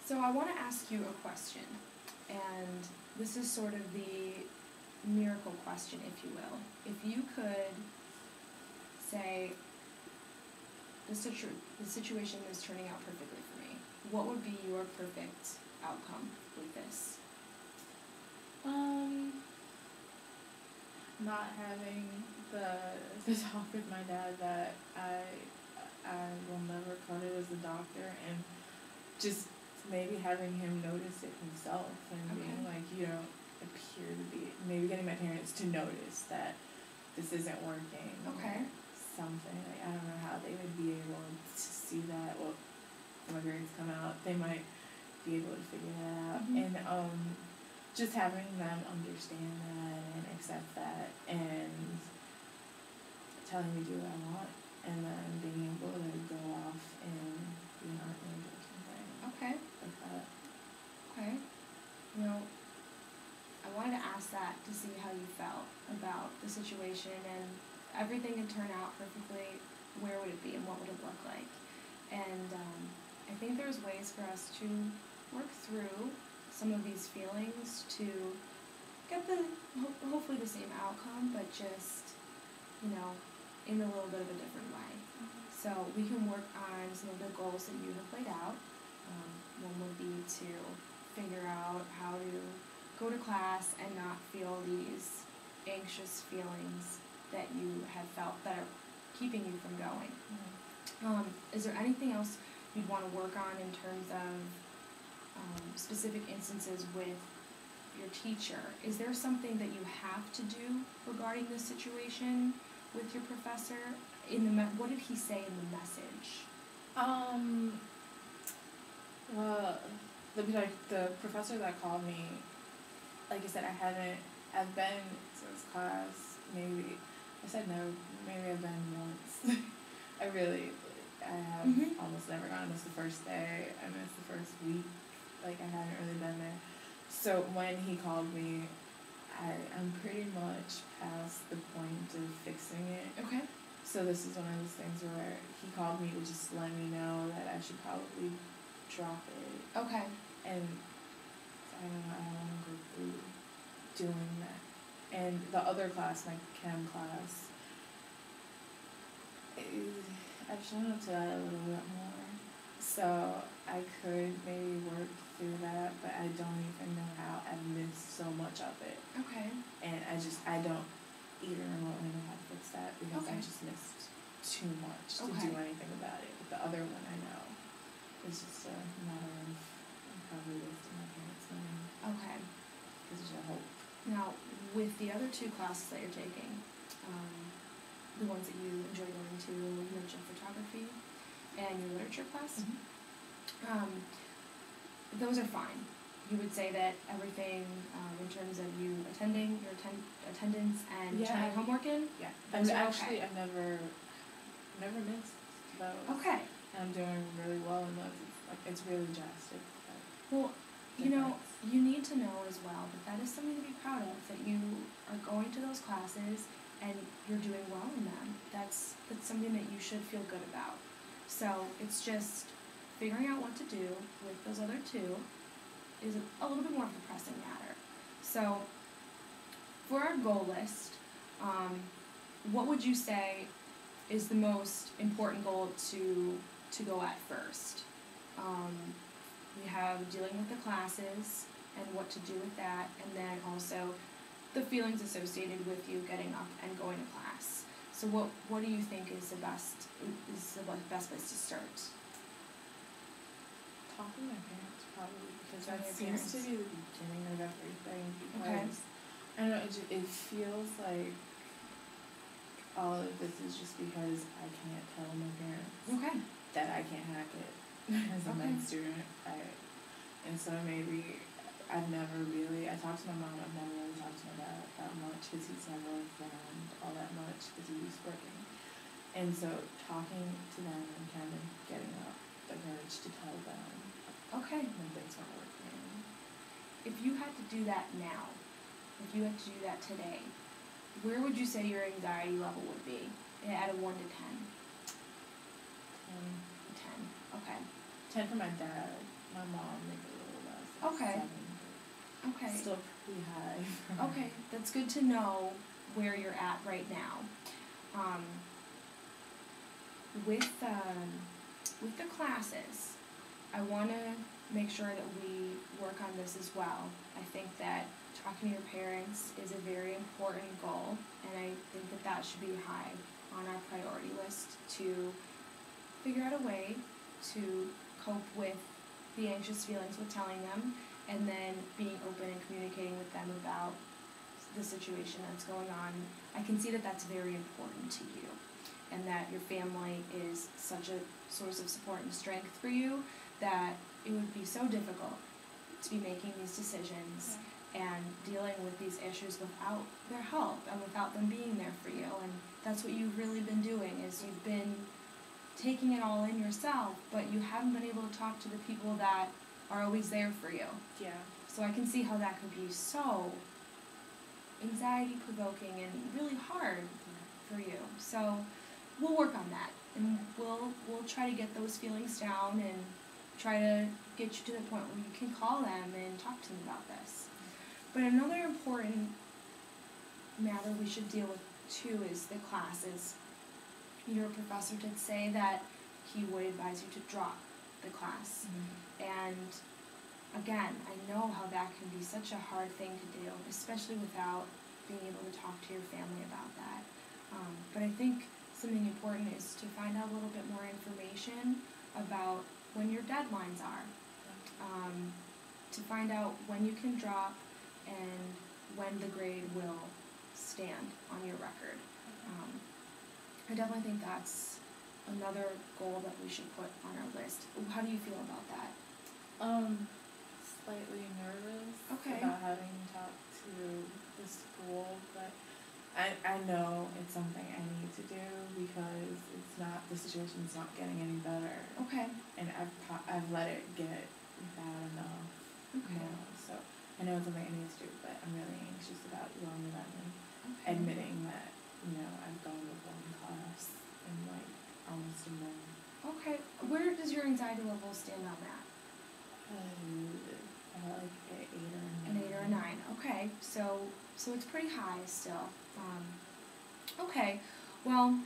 So I want to ask you a question, and this is sort of the miracle question, if you will. If you could say, the situation is turning out perfectly for me, what would be your perfect outcome with this? Not having the talk with my dad that I will never cut it as a doctor, and just maybe having him notice it himself and being like, you don't appear to be, maybe getting my parents to notice that this isn't working. Okay. Something, like, I don't know how they would be able to see that. Well, when my grades come out, they might be able to figure that out. Mm-hmm. And just having them understand that and accept that and telling me to do what I want, and then being able to go off and be an art major or something. Okay. Like that. Okay. You know, I wanted to ask that to see how you felt about the situation, and everything had turned out perfectly. Where would it be and what would it look like? And I think there's ways for us to work through some of these feelings to get hopefully the same outcome, but just, in a little bit of a different way. So we can work on some of the goals that you have laid out. One would be to figure out how to go to class and not feel these anxious feelings that you have felt that are keeping you from going. Is there anything else you'd want to work on in terms of specific instances with your teacher? Is there something that you have to do regarding this situation with your professor? What did he say in the message? Well, the professor that called me, like I said, I've been to this class, maybe, I said no, maybe I've been once. I have almost never gone. I missed the first day, I missed the first week, like I haven't really been there. So when he called me, I'm pretty much past the point of fixing it. Okay. So this is one of those things where he called me to just let me know that I should probably drop it. Okay. And I don't know, I don't want to go through doing that. And the other class, my chem class, I just wanted to add a little bit more. So I could maybe work through that, but I don't even know how. I missed so much of it. Okay. And I don't even remotely know how to fix that because I just missed too much to do anything about it. But the other one I know. It's just a matter of probably wasting my parents' money. Okay. Because there's no hope. Now, with the other two classes that you're taking, the ones that you enjoy going to, you mentioned photography and your literature class, those are fine. You would say that everything in terms of you attending, your attendance and turning homework in? Yeah. I've never missed those. Okay. I'm doing really well in those. It's really drastic. Well, you need to know as well that is something to be proud of, that you are going to those classes and you're doing well in them. That's something that you should feel good about. So it's just figuring out what to do with those other two is a little bit more of a pressing matter. So for our goal list, what would you say is the most important goal to go at first? We have dealing with the classes and what to do with that, and then also the feelings associated with you getting up and going to class. So what do you think is the best place to start? Talking to my parents, probably, because that seems to be the beginning of everything. Because I don't know, it feels like all of this is just because I can't tell my parents that I can't hack it as a med student. And so maybe I talked to my mom, I've never really talked to my dad that much because he's never around all that much because he's working. And so talking to them and kind of getting up the courage to tell them when things aren't working. If you had to do that now, if you had to do that today, where would you say your anxiety level would be at a 1 to 10? 10. Okay. 10 for my dad. My mom, like Okay. 7. Okay. Still pretty high. Okay, that's good to know where you're at right now. With the classes, I want to make sure that we work on this as well. I think that talking to your parents is a very important goal, and I think that that should be high on our priority list to figure out a way to cope with the anxious feelings with telling them, and then being open and communicating with them about the situation that's going on. I can see that that's very important to you, and that your family is such a source of support and strength for you that it would be so difficult to be making these decisions and dealing with these issues without their help and without them being there for you. And that's what you've really been doing, is you've been taking it all in yourself, but you haven't been able to talk to the people that are always there for you. Yeah. So I can see how that could be so anxiety-provoking and really hard for you. So we'll work on that, and we'll try to get those feelings down and try to get you to the point where you can call them and talk to them about this. But another important matter we should deal with too is the classes. Your professor did say that he would advise you to drop the class. And again, I know how that can be such a hard thing to do, especially without being able to talk to your family about that. But I think something important is to find out a little bit more information about when your deadlines are, to find out when you can drop and when the grade will stand on your record. I definitely think that's another goal that we should put on our list. How do you feel about that? Slightly nervous Okay. about having talked to the school, but I know it's something I need to do because the situation's not getting any better. Okay. And I've let it get bad enough. Okay. Now, so I know it's something I need to do, but I'm really anxious about going to them and admitting that, I've gone with one class in like almost a month. Okay. Where does your anxiety level stand on that? Like an 8 or a 9. An 8 or a 9. Okay. So it's pretty high still. Okay. Well,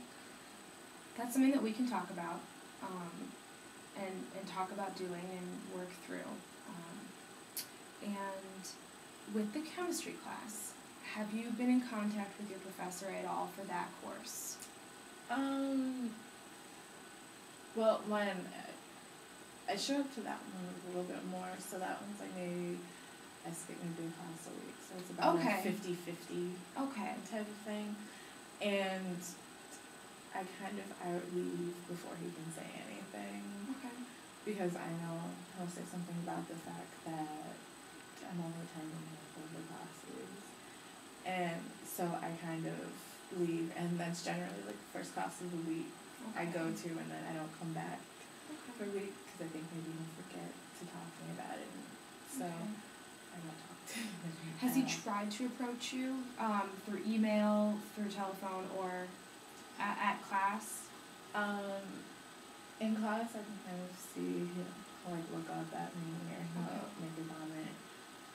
that's something that we can talk about, and talk about doing and work through. And with the chemistry class, have you been in contact with your professor at all for that course? Well, I show up to that one a little bit more, so that one's like maybe I skip maybe a class a week, so it's about a 50-50 type of thing. And I would leave before he can say anything. Okay. Because I know he'll say something about the fact that I'm only attending half of the classes. And so I kind of leave, and that's generally like the first class of the week I go to, and then I don't come back for a week because I think maybe he'll forget to talk to me about it. And so I don't talk to him. Has he tried to approach you through email, through telephone, or at class? In class, I can kind of see he'll like look up at me, or he'll make a comment.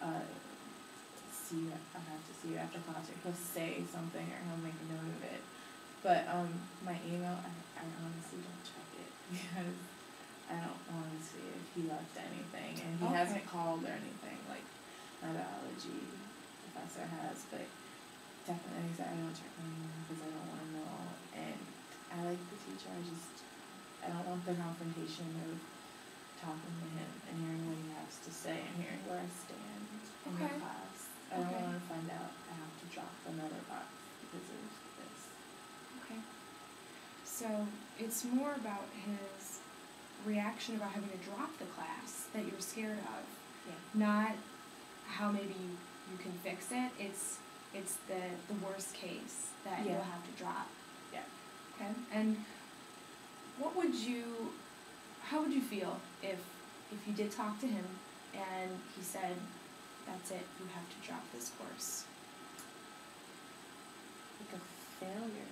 I have to see you after class, or he'll say something, or he'll make a note of it. But my email, I honestly don't check it because I don't want to see if he left anything, and he hasn't called or anything like my biology professor has. But definitely, I don't check my email because I don't want to know. And I like the teacher. I don't want the confrontation of talking to him and hearing what he has to say and hearing where I stand in the class. I don't want to find out I have to drop another box because of this. Okay. So it's more about his reaction about having to drop the class that you're scared of. Yeah. Not how maybe you can fix it. It's the worst case that you'll have to drop. Yeah. Okay. And how would you feel if you did talk to him and he said, that's it, you have to drop this course? Like a failure.